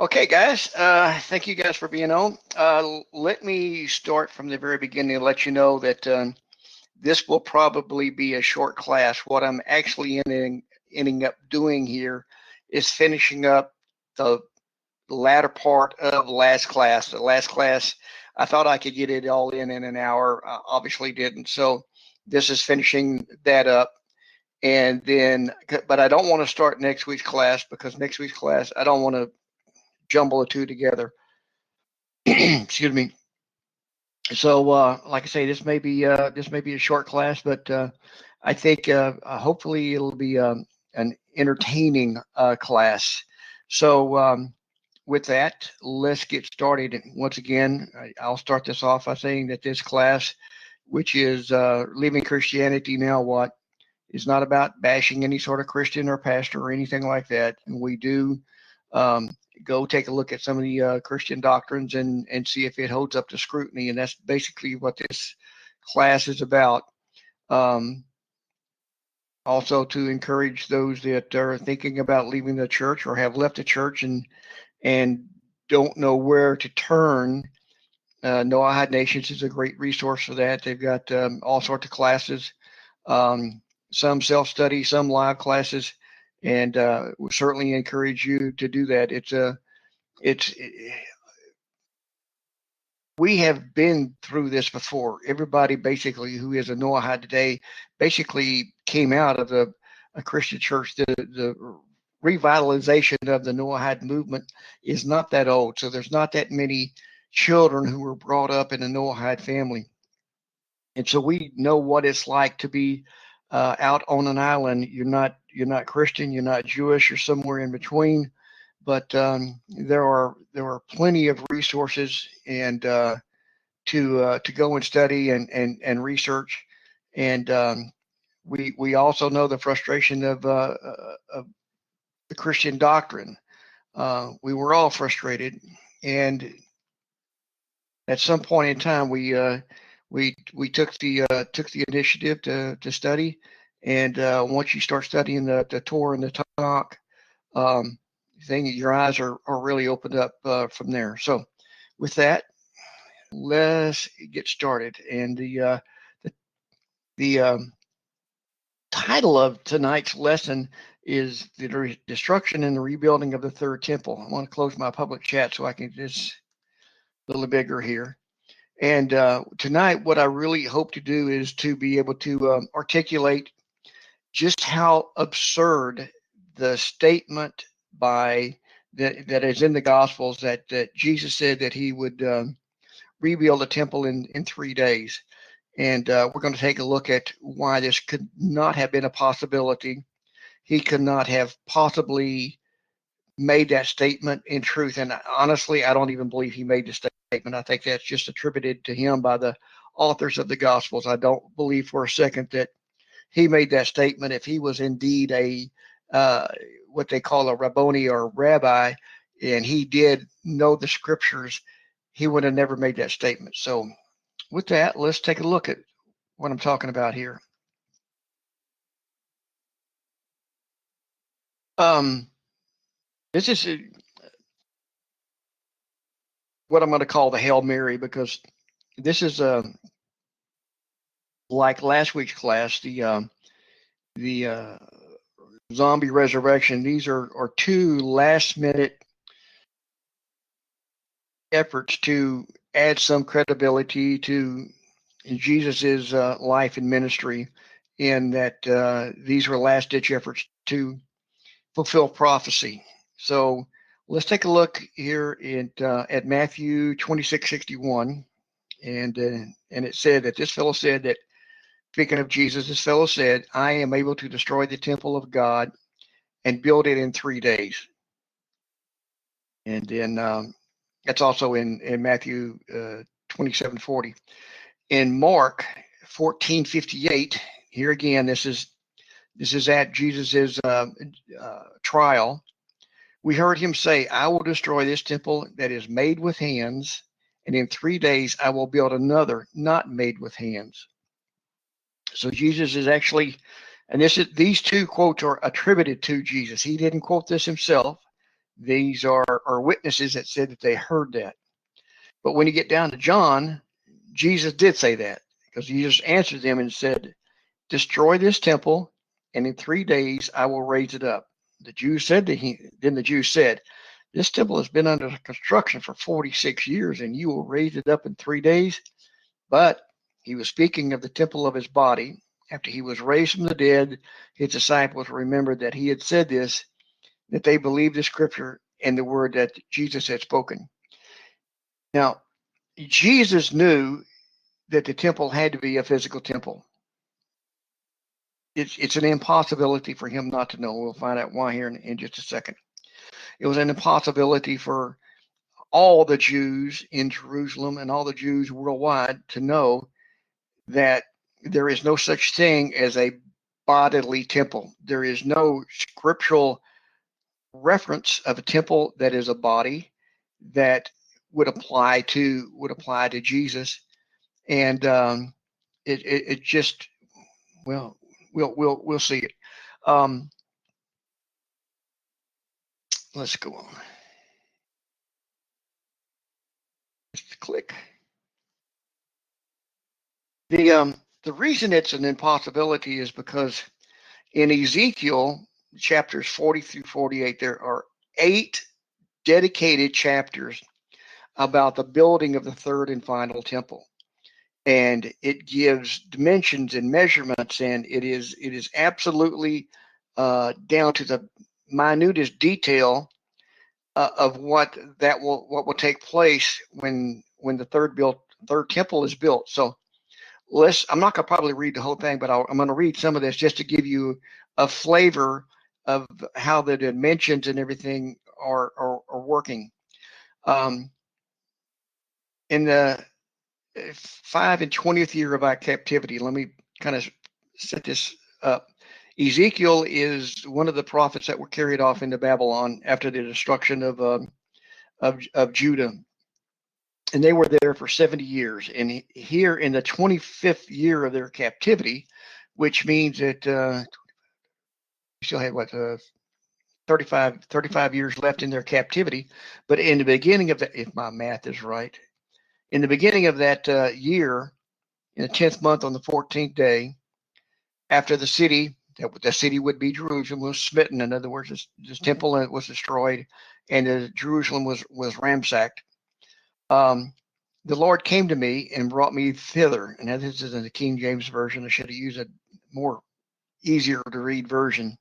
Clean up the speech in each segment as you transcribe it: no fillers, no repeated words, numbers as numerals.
Okay, guys. Thank you guys for being on. Let me start from the very beginning and let you know that this will probably be a short class. What I'm actually ending up doing here is finishing up the latter part of last class. The last class, I thought I could get it all in an hour. Obviously didn't. So this is finishing that up. And then, but I don't want to start next week's class because next week's class, I don't want to jumble the two together. Excuse me. So, like I say, this may be a short class, but I think hopefully it'll be an entertaining class. So, with that, let's get started. Once again, I'll start this off by saying that this class, which is Leaving Christianity Now What, is not about bashing any sort of Christian or pastor or anything like that. And we do um, go take a look at some of the Christian doctrines and see if it holds up to scrutiny. And that's basically what this class is about. Um, Also, to encourage those that are thinking about leaving the church or have left the church and don't know where to turn. Noahide Nations is a great resource for that. They've got all sorts of classes, um, some self-study, some live classes, and we certainly encourage you to do that. It's we have been through this before. Everybody basically who is a Noahide today basically came out of a Christian church. The revitalization of the Noahide movement is not that old, so there's not that many children who were brought up in a Noahide family, and so we know what it's like to be out on an island. You're not Christian, you're not Jewish, you're somewhere in between. But there are plenty of resources and to go and study and research, and we also know the frustration of the Christian doctrine. We were all frustrated, and at some point in time, we took the initiative to study, and once you start studying the Torah and the Tanakh, um, thing your eyes are really opened up from there. So, with that, let's get started. And the, the title of tonight's lesson is the destruction and the rebuilding of the third temple. I want to close my public chat so I can just a little bigger here. And tonight, what I really hope to do is to be able to articulate just how absurd the statement by that is in the Gospels that Jesus said that he would rebuild the temple in 3 days. And we're going to take a look at why this could not have been a possibility. He could not have possibly made that statement in truth. And honestly, I don't even believe he made the statement. I think that's just attributed to him by the authors of the Gospels. I don't believe for a second that he made that statement. If he was indeed a uh, what they call a Rabboni or rabbi, and he did know the scriptures, he would have never made that statement. So, with that, let's take a look at what I'm talking about here. Um, this is what I'm going to call the Hail Mary because this is like last week's class, the zombie resurrection. These are two last minute efforts to add some credibility to Jesus's life and ministry, in that these were last ditch efforts to fulfill prophecy. So let's take a look here at Matthew 26:61, and it said that this fellow said that, speaking of Jesus, this fellow said, "I am able to destroy the temple of God and build it in 3 days." And then that's also in Matthew 27:40. In Mark 14:58, here again, this is at Jesus's trial. We heard him say, "I will destroy this temple that is made with hands, and in 3 days I will build another not made with hands." So Jesus is actually, and these two quotes are attributed to Jesus. He didn't quote this himself. These are witnesses that said that they heard that. But when you get down to John, Jesus did say that, because Jesus answered them and said, destroy this temple, and in 3 days I will raise it up. The Jews said to him, then the Jews said, this temple has been under construction for 46 years, and you will raise it up in 3 days? But he was speaking of the temple of his body. After he was raised from the dead, his disciples remembered that he had said this, that they believed the scripture and the word that Jesus had spoken. Now, Jesus knew that the temple had to be a physical temple. It's an impossibility for him not to know. We'll find out why here in just a second. It was an impossibility for all the Jews in Jerusalem and all the Jews worldwide to know that there is no such thing as a bodily temple. There is no scriptural reference of a temple that is a body that would apply to Jesus, and it just, well, we'll see it. Let's go on. Just click. The reason it's an impossibility is because in Ezekiel chapters 40 through 48, there are 8 dedicated chapters about the building of the third and final temple. And it gives dimensions and measurements, and it is absolutely down to the minutest detail of what will take place when the third temple is built. So I'm not going to probably read the whole thing, but I'm going to read some of this just to give you a flavor of how the dimensions and everything are working. In the 5 and 20th year of our captivity, let me kind of set this up. Ezekiel is one of the prophets that were carried off into Babylon after the destruction of Judah, and they were there for 70 years. And here in the 25th year of their captivity, which means that we still had 35 years left in their captivity. But in the beginning of that, if my math is right, in the beginning of that year, in the 10th month on the 14th day, after the city would be Jerusalem, was smitten. In other words, this temple was destroyed, and Jerusalem was ransacked. The Lord came to me and brought me thither. And this is in the King James Version. I should have used a more easier to read version.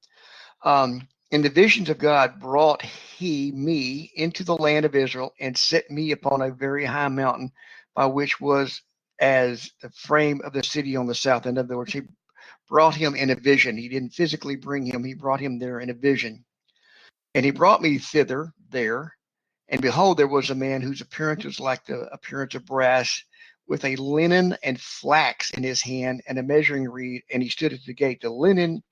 In the visions of God brought he me into the land of Israel and set me upon a very high mountain, by which was as the frame of the city on the south. In other words, he brought him in a vision. He didn't physically bring him. He brought him there in a vision. And he brought me thither there. And behold, there was a man whose appearance was like the appearance of brass, with a linen and flax in his hand and a measuring reed. And he stood at the gate. The linen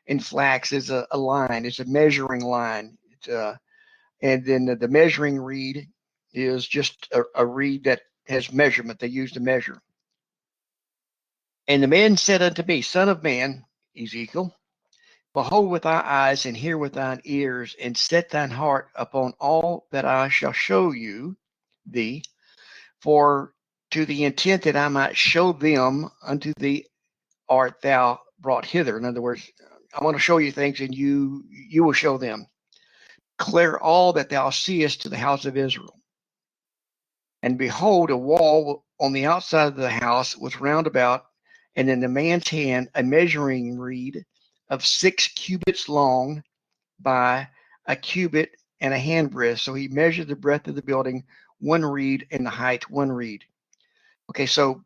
and flax is a line. It's a measuring line. And then the measuring reed is just a reed that has measurement. They use to measure. And the man said unto me, Son of man, Ezekiel, behold with thy eyes and hear with thine ears, and set thine heart upon all that I shall show thee, for to the intent that I might show them unto thee art thou brought hither. In other words, I want to show you things, and you will show them. Declare all that thou seest to the house of Israel. And behold, a wall on the outside of the house was round about, and in the man's hand a measuring reed of 6 cubits long by a cubit and a handbreadth. So he measured the breadth of the building 1 reed, and the height 1 reed. Okay, so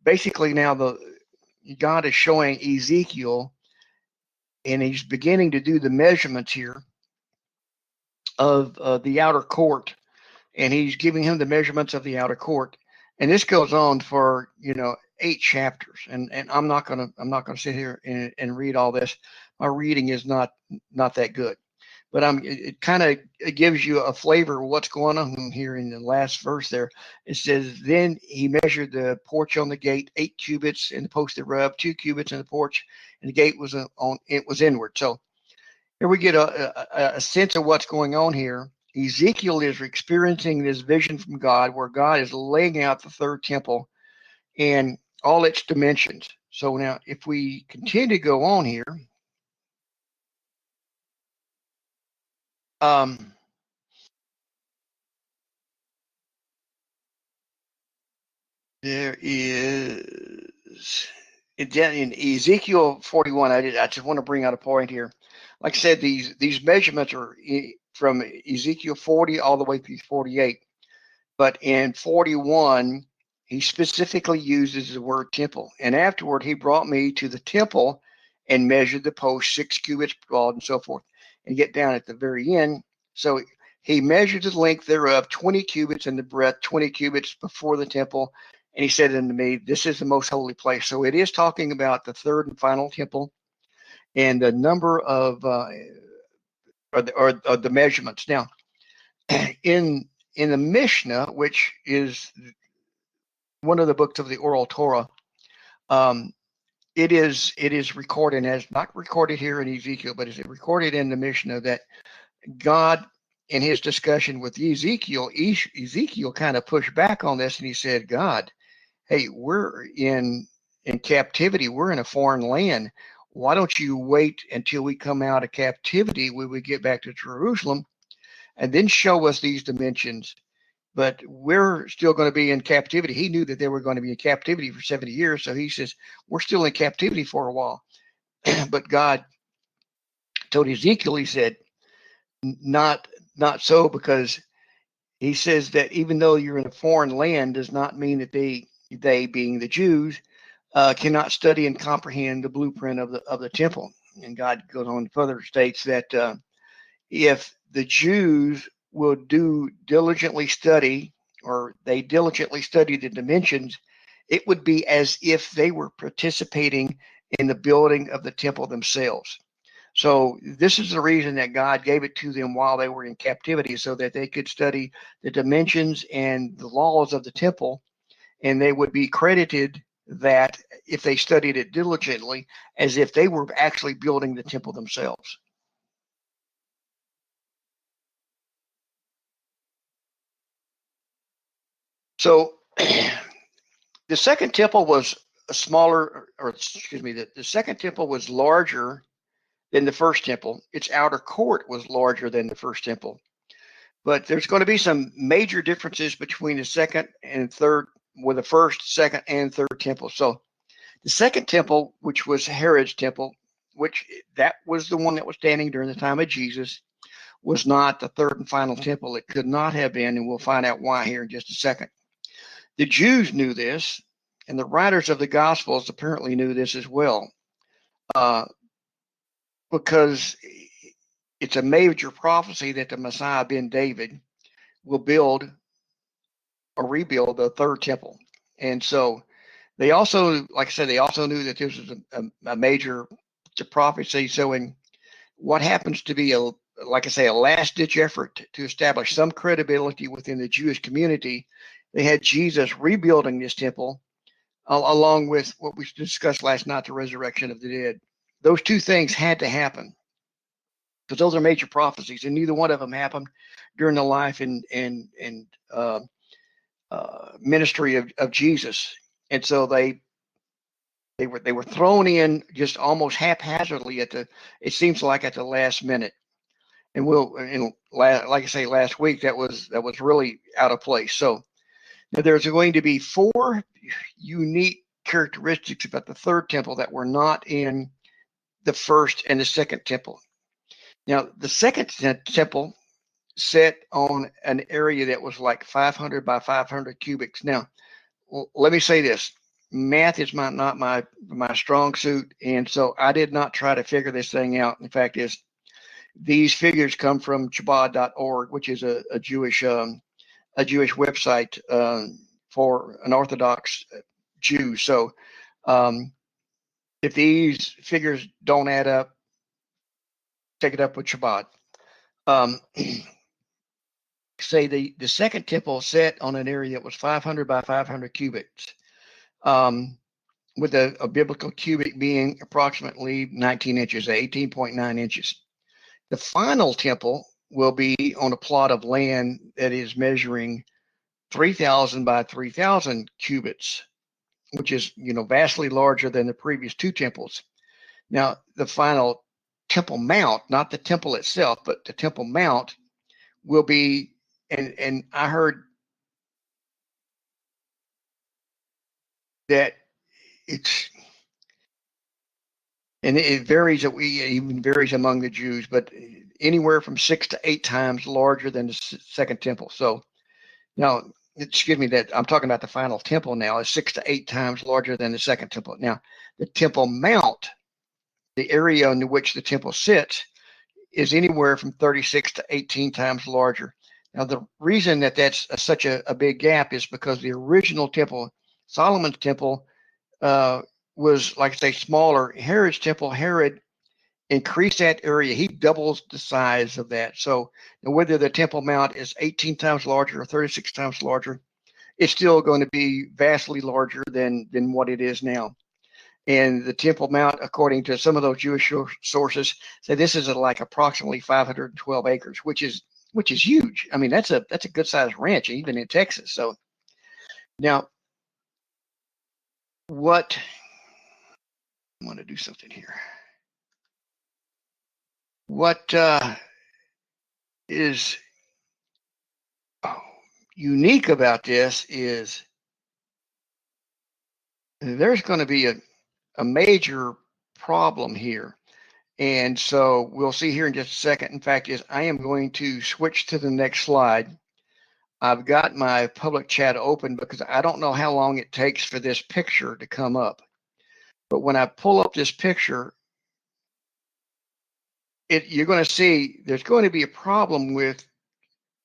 basically now God is showing Ezekiel, and he's beginning to do the measurements here of the outer court, and he's giving him the measurements of the outer court. And this goes on for 8 chapters, and I'm not gonna sit here and read all this. My reading is not that good, but it kind of gives you a flavor of what's going on here in the last verse there. It says, then he measured the porch on the gate 8 cubits, and the post thereof 2 cubits in the porch, and the gate was inward. So here we get a sense of what's going on here. Ezekiel is experiencing this vision from God where God is laying out the third temple and all its dimensions. So now, if we continue to go on here, there is in Ezekiel 41. I just want to bring out a point here. Like I said, these measurements are from Ezekiel 40 all the way through 48. But in 41, he specifically uses the word temple. And afterward, he brought me to the temple and measured the post 6 cubits broad and so forth. And get down at the very end. So he measured the length thereof 20 cubits and the breadth 20 cubits before the temple. And he said unto me, this is the most holy place. So it is talking about the third and final temple and the number of or the measurements. Now, in the Mishnah, which is one of the books of the Oral Torah, it is recorded, as not recorded here in Ezekiel, but is it recorded in the Mishnah that God, in his discussion with Ezekiel, Ezekiel kind of pushed back on this, and he said, God, hey, we're in captivity. We're in a foreign land. Why don't you wait until we come out of captivity when we get back to Jerusalem and then show us these dimensions? But we're still going to be in captivity. He knew that they were going to be in captivity for 70 years. So he says, we're still in captivity for a while. But God told Ezekiel, he said, not so, because he says that even though you're in a foreign land does not mean that they being the Jews, cannot study and comprehend the blueprint of the temple. And God goes on further states that if the Jews will diligently study, or they diligently study the dimensions, it would be as if they were participating in the building of the temple themselves. So this is the reason that God gave it to them while they were in captivity, so that they could study the dimensions and the laws of the temple, and they would be credited that if they studied it diligently, as if they were actually building the temple themselves. So the second temple was a smaller, or excuse me, the second temple was larger than the first temple. Its outer court was larger than the first temple. But there's going to be some major differences between the second and third, with the first, second, and third temple. So the second temple, which was Herod's temple, which that was the one that was standing during the time of Jesus, was not the third and final temple. It could not have been, and we'll find out why here in just a second. The Jews knew this, and the writers of the Gospels apparently knew this as well, because it's a major prophecy that the Messiah, Ben David, will build or rebuild the third temple. And so they also, like I said, they also knew that this was a major prophecy. So in what happens to be like I say, a last-ditch effort to establish some credibility within the Jewish community, they had Jesus rebuilding this temple, along with what we discussed last night, the resurrection of the dead. Those two things had to happen, because those are major prophecies, and neither one of them happened during the life and ministry of Jesus. And so they were thrown in just almost haphazardly it seems like at the last minute. And like I say, last week that was really out of place. So now there's going to be 4 unique characteristics about the third temple that were not in the first and the second temple. Now, the second temple set on an area that was like 500 by 500 cubics. Now, let me say this. Math is not my strong suit, and so I did not try to figure this thing out. In fact, these figures come from Chabad.org, which is a Jewish website for an Orthodox Jew. So if these figures don't add up, take it up with Chabad. Say the second temple set on an area that was 500 by 500 cubits, with a biblical cubit being approximately 19 inches, 18.9 inches. The final temple will be on a plot of land that is measuring 3,000 by 3,000 cubits, which is, vastly larger than the previous two temples. Now, the final Temple Mount, not the temple itself, but the Temple Mount will be, and I heard that it's, and it varies, it even varies among the Jews, but anywhere from 6 to 8 times larger than the second temple. So now, excuse me, that I'm talking about the final temple now is 6 to 8 times larger than the second temple. Now, the Temple Mount, the area in which the temple sits, is anywhere from 36 to 18 times larger. Now, the reason that that's such a big gap is because the original temple, Solomon's temple, was, like I say, smaller. Herod's temple, Herod increased that area. He doubles the size of that. So whether the Temple Mount is 18 times larger or 36 times larger, it's still going to be vastly larger than what it is now. And the Temple Mount, according to some of those Jewish sources, say this is like approximately 512 acres, which is huge. I mean, that's a good sized ranch, even in Texas. So now, what I want to do something here. What is unique about this is there's going to be a major problem here. And so we'll see here in just a second. In fact, I am going to switch to the next slide. I've got my public chat open because I don't know how long it takes for this picture to come up. But when I pull up this picture, you're going to see there's going to be a problem with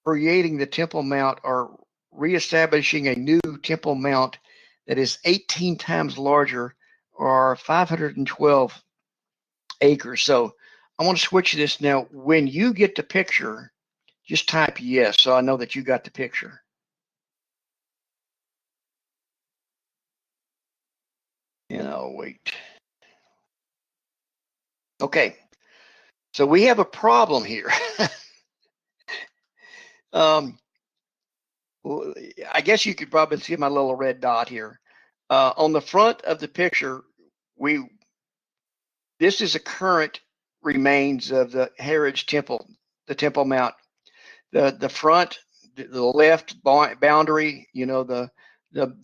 creating the Temple Mount or reestablishing a new Temple Mount that is 18 times larger or 512 acres. So I want to switch this now. When you get the picture, just type yes, so I know that you got the picture. And I'll wait. Okay, so we have a problem here. I guess you could probably see my little red dot here. On the front of the picture, this is a current remains of the Herod's temple, the Temple Mount. The front, the left boundary, the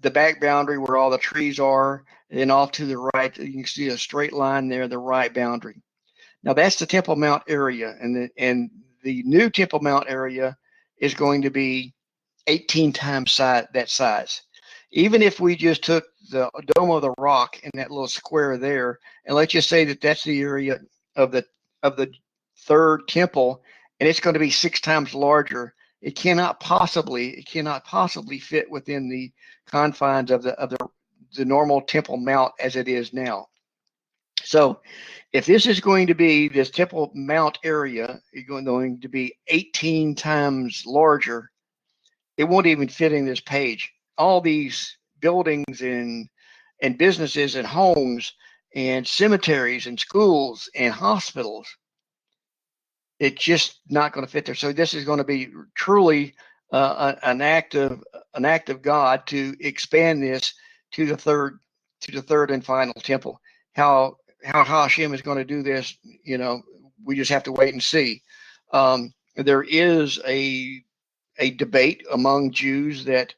back boundary where all the trees are, and then off to the right, you can see a straight line there, the right boundary. Now that's the Temple Mount area, and the new Temple Mount area is going to be 18 times that size. Even if we just took the Dome of the Rock in that little square there, and let's just say that that's the area of the third temple, and it's going to be 6 times larger, it cannot possibly fit within the confines of the normal Temple Mount as it is now. So if this is going to be this Temple Mount area, it's going to be 18 times larger, it won't even fit in this page. All these buildings and businesses and homes and cemeteries and schools and hospitals, it's just not going to fit there. So this is going to be truly an act of God to expand this to the third and final temple. How Hashem is going to do this, we just have to wait and see. There is a debate among Jews that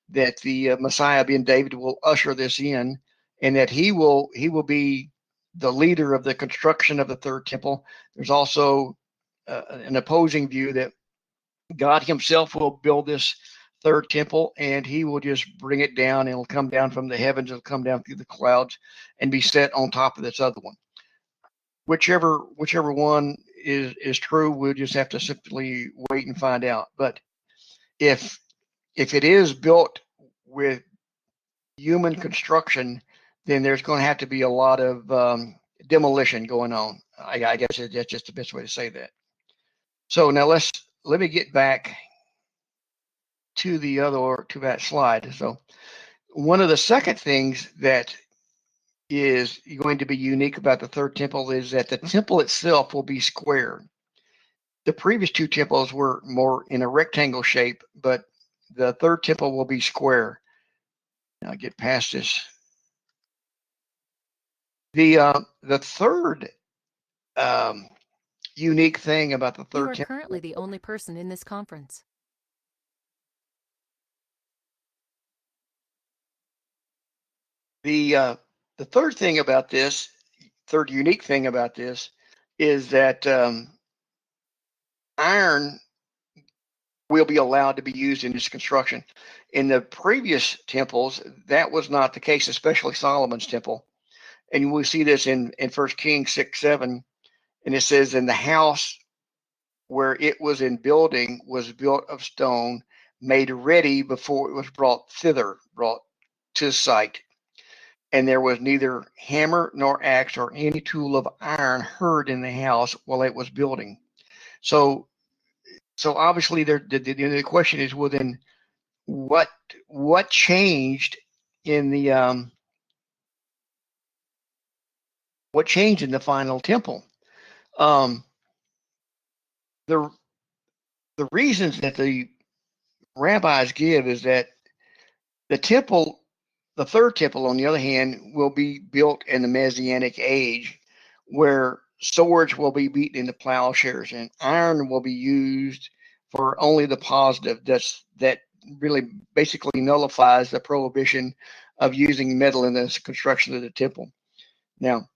the Messiah ben David will usher this in, and that he will be the leader of the construction of the third temple. There's also an opposing view that God himself will build this third temple, and he will just bring it down. It'll come down from the heavens. It'll come down through the clouds and be set on top of this other one. Whichever one is true, we'll just have to simply wait and find out. But if it is built with human construction, then there's going to have to be a lot of demolition going on. I guess that's just the best way to say that. So now let me get back to that slide. So one of the second things that is going to be unique about the third temple is that the temple itself will be square. the previous two temples were more in a rectangle shape, but the third temple will be square. Now I'll get past this. The third unique thing about the third You are temple. currently the only person in this conference. The third thing about this, third unique thing about this, is that iron will be allowed to be used in this construction. In the previous temples, that was not the case, especially Solomon's temple. And we see this in 1 Kings 6:7, and it says, "In the house where it was in building was built of stone, made ready before it was brought to site. And there was neither hammer nor axe or any tool of iron heard in the house while it was building." So, obviously, the question is, well, then what changed in the final temple? Um, the the reasons that the rabbis give is that the temple, the third temple, on the other hand, will be built in the Messianic age, where swords will be beaten into plowshares and iron will be used for only the positive. That really basically nullifies the prohibition of using metal in the construction of the temple. Now,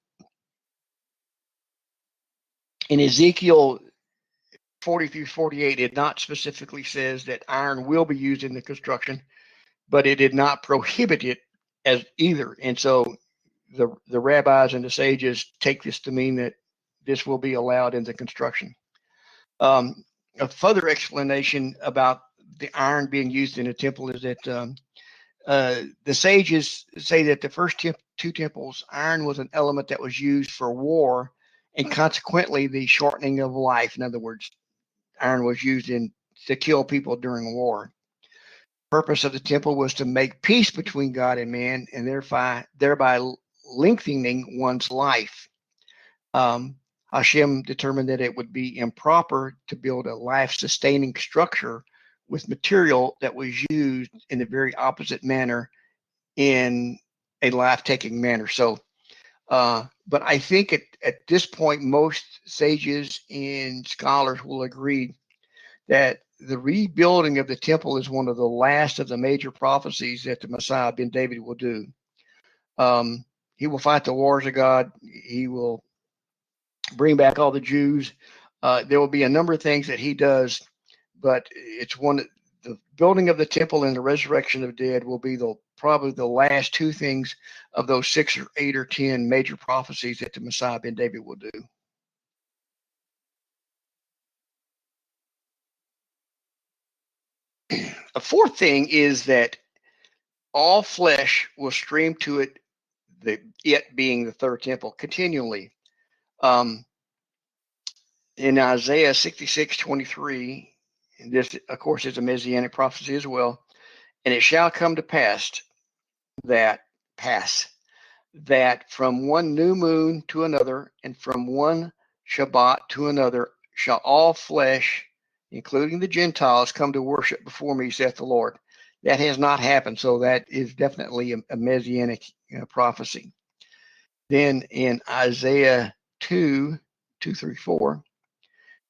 in Ezekiel 40 through 48, it not specifically says that iron will be used in the construction, but it did not prohibit it as either. And so the rabbis and the sages take this to mean that this will be allowed in the construction. A further explanation about the iron being used in the temple is that the sages say that the first two temples, iron was an element that was used for war, and consequently the shortening of life. In other words, iron was used to kill people during war. The purpose of the temple was to make peace between God and man, and thereby lengthening one's life. Hashem determined that it would be improper to build a life-sustaining structure with material that was used in the very opposite manner in a life-taking manner. So, but I think at this point, most sages and scholars will agree that the rebuilding of the temple is one of the last of the major prophecies that the Messiah ben David will do. He will fight the wars of God. He will bring back all the Jews. There will be a number of things that he does, but it's the building of the temple and the resurrection of the dead will be probably the last two things of those 6 or 8 or 10 major prophecies that the Messiah ben David will do. The fourth thing is that all flesh will stream to it, it being the third temple, continually. In Isaiah 66:23, and this, of course, is a messianic prophecy as well, and it shall come to pass that from one new moon to another, and from one Shabbat to another, shall all flesh, including the Gentiles, come to worship before me, saith the Lord. That has not happened, so that is definitely a messianic prophecy. Then in Isaiah 2:2-4,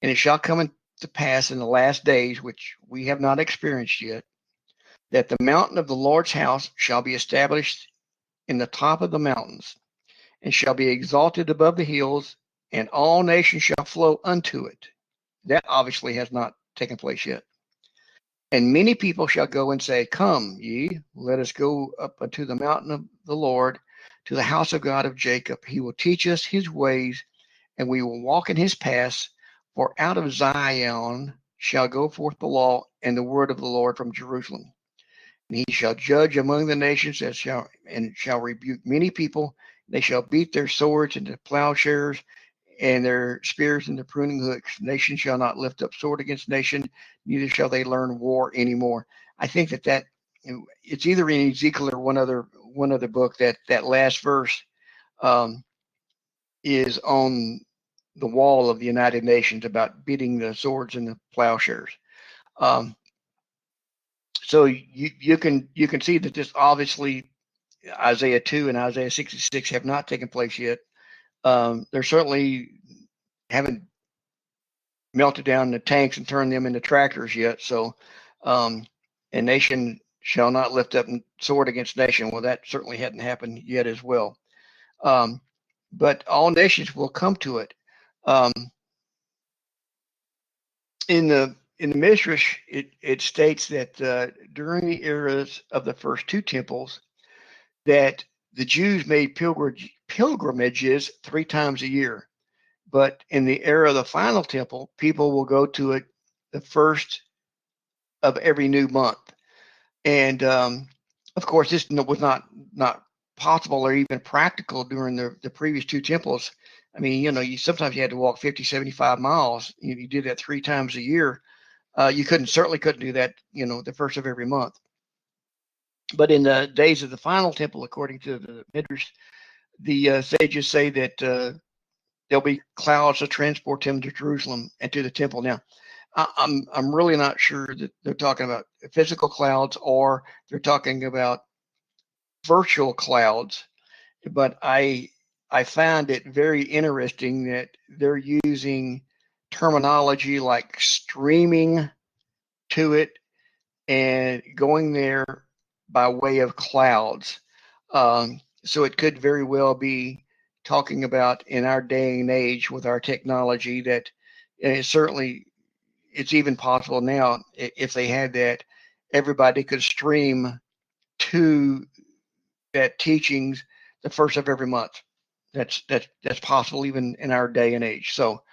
and it shall come to pass in the last days, which we have not experienced yet, that the mountain of the Lord's house shall be established in the top of the mountains, and shall be exalted above the hills, and all nations shall flow unto it. That obviously has not taken place yet. And many people shall go and say, Come ye, let us go up unto the mountain of the Lord, to the house of God of Jacob. He will teach us his ways, and we will walk in his paths. For out of Zion shall go forth the law and the word of the Lord from Jerusalem. And he shall judge among the nations, and shall rebuke many people. They shall beat their swords into plowshares, and their spears into pruning hooks. Nation shall not lift up sword against nation, neither shall they learn war anymore. I think that it's either in Ezekiel or one other book that last verse is on the wall of the United Nations about beating the swords and the plowshares. So you can see that this obviously Isaiah 2 and Isaiah 66 have not taken place yet. They're certainly haven't melted down the tanks and turned them into tractors yet. So, and nation shall not lift up sword against nation. Well, that certainly hadn't happened yet as well. But all nations will come to it. In the Midrash, it states that during the eras of the first two temples, that the Jews made pilgrimages 3 times a year. But in the era of the final temple, people will go to it the first of every new month. And of course, this was not possible or even practical during the previous two temples. I mean, you sometimes you had to walk 50, 75 miles. You did that 3 times a year. You certainly couldn't do that, the first of every month. But in the days of the final temple, according to the Midrash, the sages say that there'll be clouds to transport him to Jerusalem and to the temple. Now, I'm really not sure that they're talking about physical clouds or they're talking about virtual clouds, but I find it very interesting that they're using terminology like streaming to it and going there by way of clouds. So it could very well be talking about in our day and age with our technology that certainly it's even possible now if they had that, everybody could stream to that teachings the first of every month. That's possible even in our day and age. So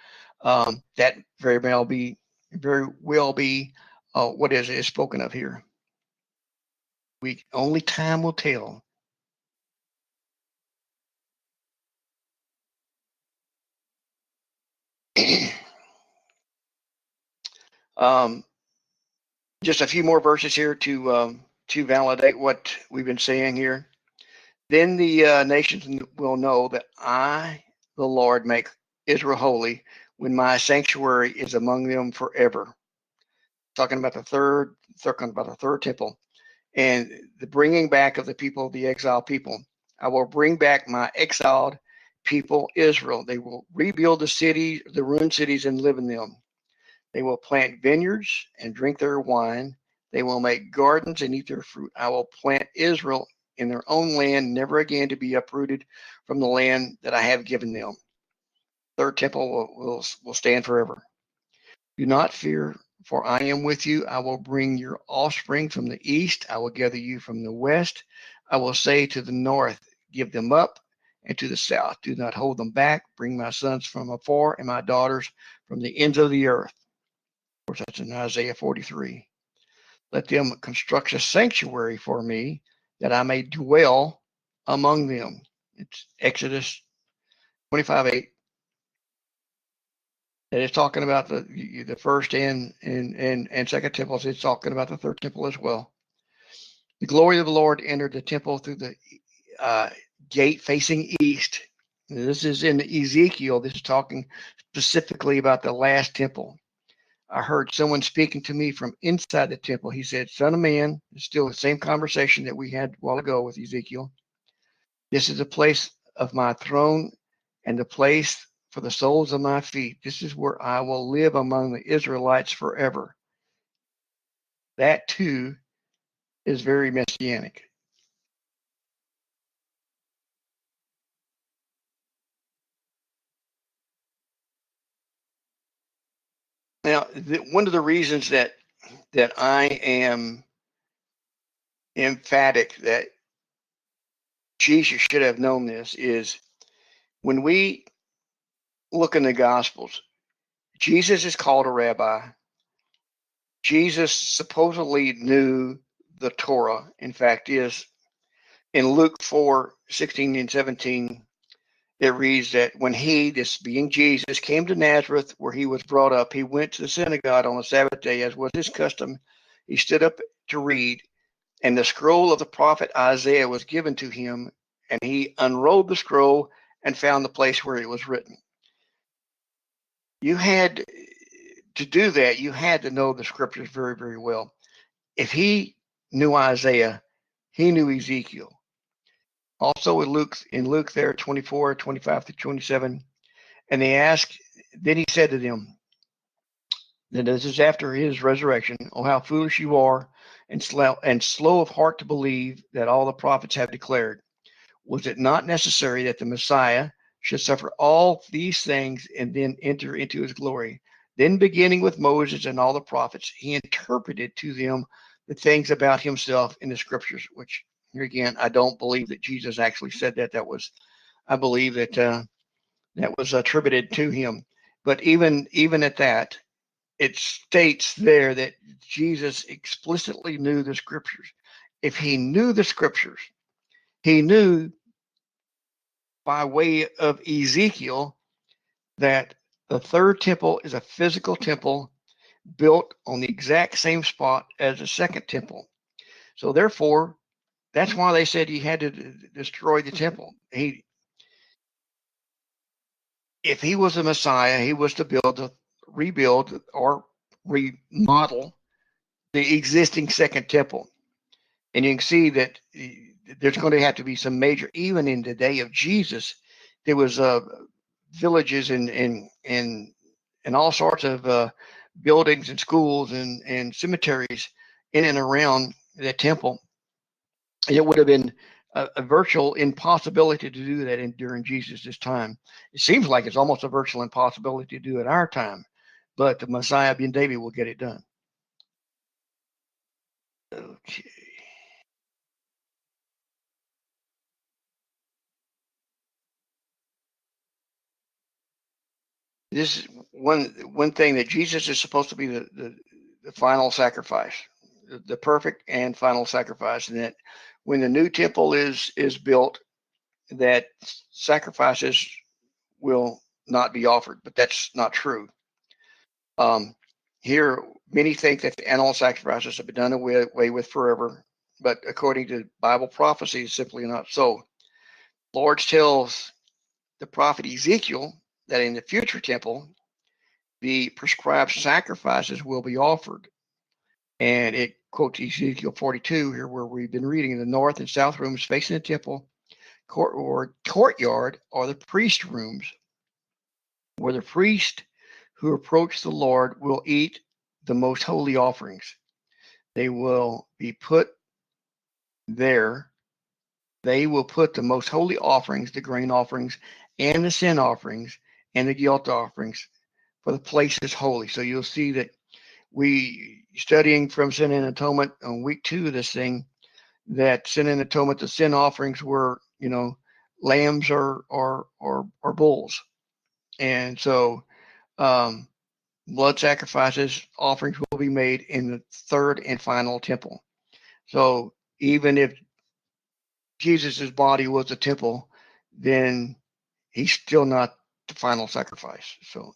that very well be what is spoken of here. Only time will tell. Just a few more verses here to validate what we've been saying here. Then the nations will know that I, the Lord, make Israel holy when my sanctuary is among them forever. Talking about the third temple and the bringing back of the people, the exiled people. I will bring back my exiled people, Israel. They will rebuild the ruined cities, and live in them. They will plant vineyards and drink their wine. They will make gardens and eat their fruit. I will plant Israel in their own land, never again to be uprooted from the land that I have given them. Third temple will stand forever. Do not fear, for I am with you. I will bring your offspring from the east. I will gather you from the west. I will say to the north, give them up, and to the south, do not hold them back. Bring my sons from afar and my daughters from the ends of the earth. Of course, that's in Isaiah 43. Let them construct a sanctuary for me, that I may dwell among them. It's Exodus 25:8. That is talking about the first and second temples. It's talking about the third temple as well. The glory of the Lord entered the temple through the gate facing east. This is in Ezekiel. This is talking specifically about the last temple. I heard someone speaking to me from inside the temple. He said, "Son of man," it's still the same conversation that we had a while ago with Ezekiel. "This is the place of my throne and the place for the soles of my feet. This is where I will live among the Israelites forever." That too is very messianic. Now, one of the reasons that I am emphatic that Jesus should have known this is when we look in the Gospels, Jesus is called a rabbi. Jesus supposedly knew the Torah. In fact, is in Luke 4:16 and 17, it reads that when he, this being Jesus, came to Nazareth where he was brought up, he went to the synagogue on the Sabbath day, as was his custom. He stood up to read, and the scroll of the prophet Isaiah was given to him, and he unrolled the scroll and found the place where it was written. You had to do that, you had to know the scriptures very, very well. If he knew Isaiah, he knew Ezekiel. Also in Luke there, 24, 25 to 27, and they asked, then he said to them, then this is after his resurrection, oh, how foolish you are, and slow of heart to believe that all the prophets have declared. Was it not necessary that the Messiah should suffer all these things and then enter into his glory? Then, beginning with Moses and all the prophets, he interpreted to them the things about himself in the scriptures, which here again, I don't believe that Jesus actually said that. I believe that that was attributed to him. But even at that, it states there that Jesus explicitly knew the scriptures. If he knew the scriptures, he knew by way of Ezekiel that the third temple is a physical temple built on the exact same spot as the second temple. So therefore, that's why they said he had to destroy the temple. If he was a Messiah, he was to rebuild or remodel the existing second temple. And you can see that there's going to have to be some major, even in the day of Jesus, there was villages and all sorts of buildings and schools and cemeteries in and around that temple. And it would have been a virtual impossibility to do that during Jesus' time. It seems like it's almost a virtual impossibility to do at our time, but the Messiah ben David will get it done. Okay. This is one thing that Jesus is supposed to be the final sacrifice, the perfect and final sacrifice, and that when the new temple is built, that sacrifices will not be offered, but that's not true. Here, many think that the animal sacrifices have been done away with forever, but according to Bible prophecy, it's simply not so. Lord tells the prophet Ezekiel that in the future temple, the prescribed sacrifices will be offered. And it quotes Ezekiel 42 here, where we've been reading. The north and south rooms facing the temple courtyard are the priest rooms, where the priest who approach the Lord will eat the most holy offerings. They will be put there. They will put the most holy offerings, the grain offerings, and the sin offerings, and the guilt offerings, for the place is holy. So you'll see that we studying from Sin and Atonement on week 2 of this thing, that Sin and Atonement, the sin offerings were, lambs or bulls. And so blood sacrifices, offerings will be made in the third and final temple. So even if Jesus's body was a temple, then he's still not the final sacrifice. So,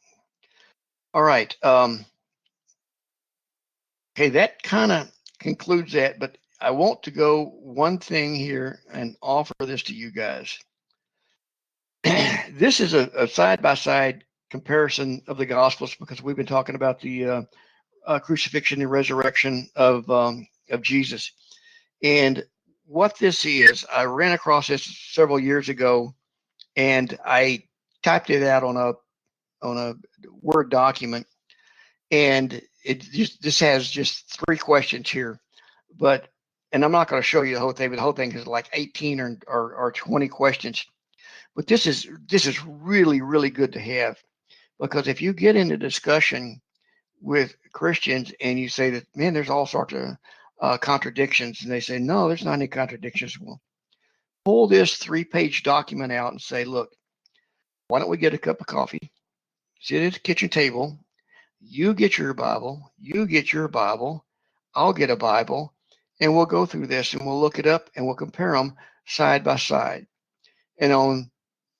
all right. Okay, that kind of concludes that, but I want to go one thing here and offer this to you guys. This is a side-by-side comparison of the Gospels, because we've been talking about the crucifixion and resurrection of Jesus. And what this is, I ran across this several years ago, and I typed it out on a Word document, and this has just 3 questions here, and I'm not going to show you the whole thing, but the whole thing is like 18 or 20 questions. But this is really, really good to have, because if you get into discussion with Christians and you say that, man, there's all sorts of contradictions, and they say, no, there's not any contradictions. Well, pull this 3-page document out and say, look, why don't we get a cup of coffee, sit at the kitchen table, you get your Bible, I'll get a Bible, and we'll go through this and we'll look it up and we'll compare them side by side. And on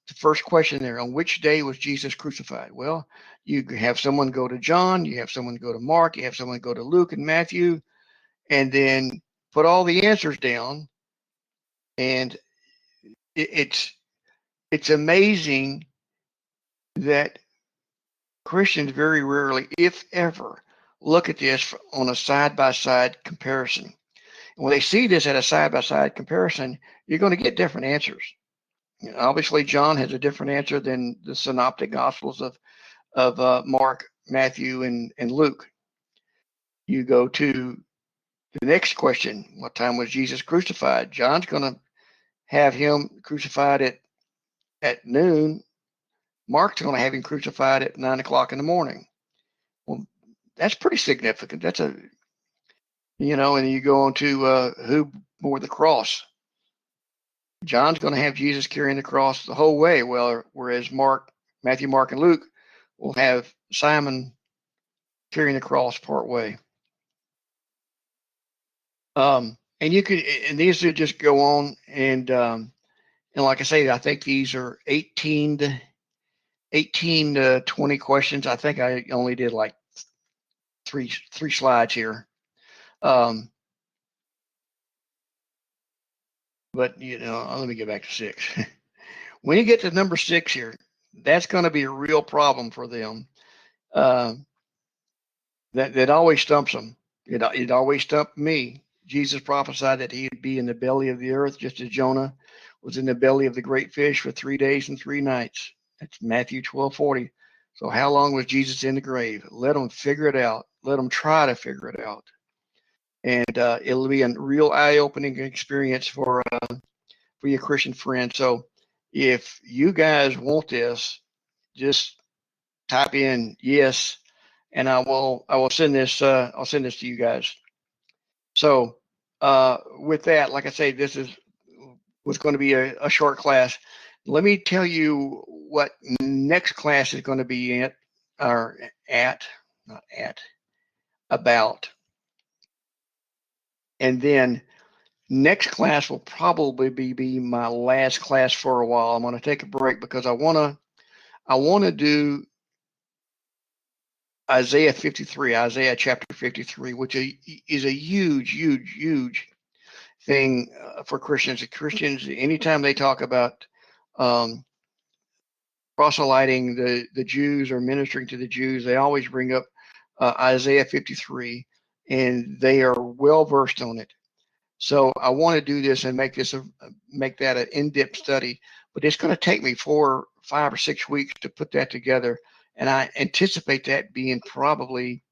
the first question there, on which day was Jesus crucified? Well, you have someone go to John, you have someone go to Mark, you have someone go to Luke and Matthew, and then put all the answers down. And it's amazing that Christians very rarely, if ever, look at this on a side-by-side comparison. And when they see this at a side-by-side comparison, you're going to get different answers. You know, obviously, John has a different answer than the synoptic gospels of Mark, Matthew, and Luke. You go to the next question: what time was Jesus crucified? John's going to have him crucified at noon. Mark's going to have him crucified at 9 o'clock in the morning. Well, that's pretty significant. That's a, you know, and you go on to who bore the cross. John's going to have Jesus carrying the cross the whole way. Well, whereas Matthew, Mark, and Luke will have Simon carrying the cross part way. And you could, and these would just go on, and like I say, I think these are 18 to 20 questions. I think I only did like three slides here. But you know, let me get back to 6. When you get to number 6 here, that's going to be a real problem for them. That always stumps them. It always stumped me. Jesus prophesied that he'd be in the belly of the earth, just as Jonah was in the belly of the great fish for 3 days and 3 nights. That's Matthew 12:40. So how long was Jesus in the grave? Let them figure it out. Let them try to figure it out. And it'll be a real eye-opening experience for your Christian friends. So if you guys want this, just type in yes, and I will send this. I'll send this to you guys. So with that, like I say, this was going to be a short class. Let me tell you what next class is going to be about. And then next class will probably be my last class for a while. I'm going to take a break because I want to do Isaiah 53, Isaiah chapter 53, which is a huge thing for Christians. Christians, anytime they talk about proselyting the Jews or ministering to the Jews, they always bring up Isaiah 53, and they are well versed on it. So I want to do this and make that an in-depth study, but it's going to take me 4, 5, or 6 weeks to put that together, and I anticipate that being probably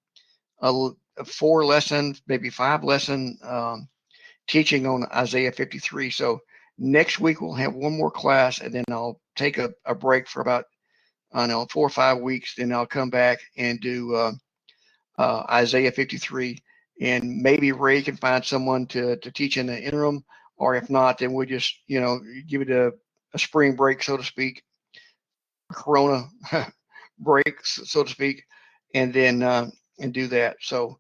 a 4 lessons, maybe 5 lesson teaching on Isaiah 53. So next week we'll have one more class, and then I'll take a break for about 4 or 5 weeks. Then I'll come back and do Isaiah 53. And maybe Ray can find someone to teach in the interim, or if not, then we'll just, give it a spring break, so to speak, a Corona break, so to speak, and then and do that. So,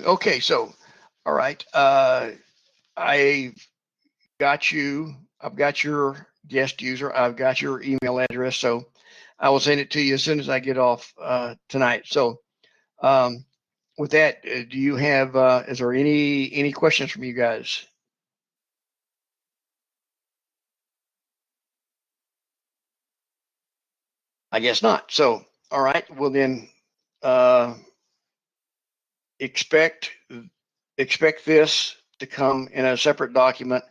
okay, so, all right, I've got your guest user, I've got your email address, so I will send it to you as soon as I get off tonight. So with that, do you have, is there any questions from you guys? I guess not. So, all right, well then, expect this to come in a separate document,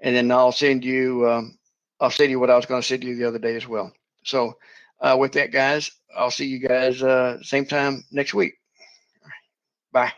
and then I'll send you what I was going to send you the other day as well. So with that, guys, I'll see you guys same time next week. Bye.